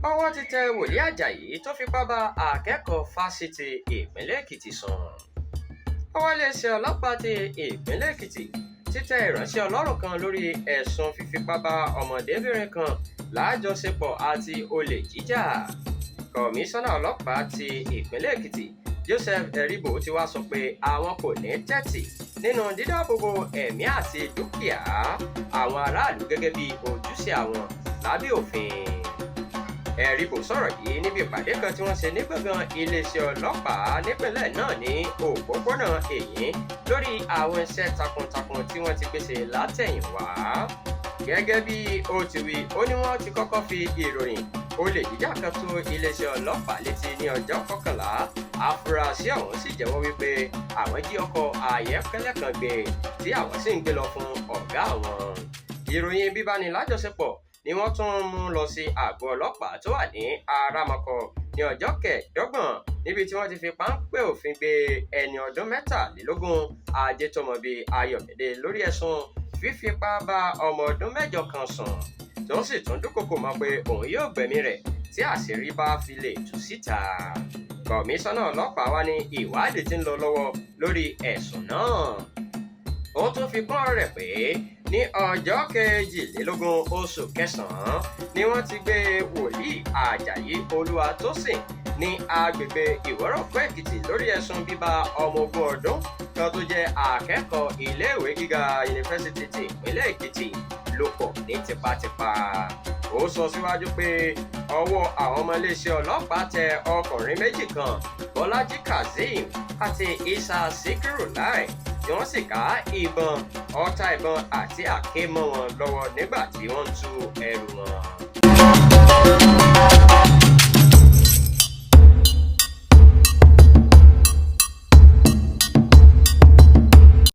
ọwọ́ ti tẹ Wolii Ajayi tó fipá bá akẹ́kọ̀ọ́ Fasiti Ìpínlẹ̀ Ekiti sùn. ọwọ́ iléeṣẹ́ ọlọ́pàá ti Ìpínlẹ̀ Ekiti ti tẹ ìránṣẹ́ Ọlọ́run kan lórí ẹ̀sùn fífipá bá ọmọdébìnrin kan lájọṣepọ̀ àti olè jíjà. Kọmíṣánná ọlọ́pàá ti Ìpínlẹ̀ Ekiti Joseph Eribo ti wá sọ pé àwọn kò ní tẹ́tí nínú dídáàbòbò ẹ̀mí àti dúkìá àwọn aráàlú gẹ́gẹ́ bí ojúṣe àwọn lábẹ́ òfin. Eribo sọ̀rọ̀ yìí níbi ìpàdé kan tí wọ́n ṣe ní gbọ̀ngàn iléeṣẹ́ ọlọ́pàá nípínlẹ̀ náà ní òpópónà èyí lórí àwọn iṣẹ́ takuntakun tí wọ́n ti pèsè látẹ̀yìnwá. Gẹ́gẹ́ bí ó ti wí, ó ní wọ́n ti kọ́kọ́ fi ìròyìn olè jíjà kan tó iléeṣẹ́ ọlọ́pàá létí ní ọjọ́ 11. Afurasí ọ̀hún sì jẹ́wọ́ wípé àwọn jí ọkọ̀ ayọ́kẹ́lẹ́ kan gbé tí àwọn sì ń gbé lọ fún ọ̀gá àwọn. Ìròyìn bíbánilájọṣepọ̀ ni wọ́n tún mú lọ sí àgọ́ ọlọ́pàá tó wà ní Aramako ní ọjọ́ 25 níbi tí wọ́n ti fi páńpẹ́ òfin gbé ẹni ọdún 23 Ajétọ́mọbí Ayọ̀mídé lórí ẹ̀sùn fífipá bá ọmọ ọdún 8 kan sùn tó sì tún dúnkòokò mọ́ pé òun yóò gbẹ̀mí rẹ̀ tí àṣírí bá fi lè tú síta. Kọmíṣánná ọlọ́pàá wá ní ìwádìí tí ń lọ lọ́wọ́ lórí ẹ̀sùn náà. Ó tún fi kún ọ̀rọ̀ rẹ̀ pé ní ọjọ́ 22 oṣù kẹsàn-án ni wọ́n ti gbé Wolii Ajayi Olúwatósìn ní agbègbè Ìwọ́rọ̀kọ́ Èkìtì lórí ẹ̀sùn bíbá ọmọ 20 ọdún kan tó jẹ́ akẹ́kọ̀ọ́ iléèwé gíga yunifásitì ti ìpínlẹ̀ Èkìtì lò pọ̀ ní tipátipá. Ó sọ síwájú pé ọwọ́ àwọn ọmọ iléeṣẹ́ ọlọ́pàá tẹ ọkùnrin méjì kan, Bọ́lájí Kazeem àti Isa Sikiru Lai, tí wọ́n sì ká ìbọn, ọta ìbọn àti àáké mọ́ wọn lọ́wọ́ nígbà tí wọ́n ń tú ẹrù wọn.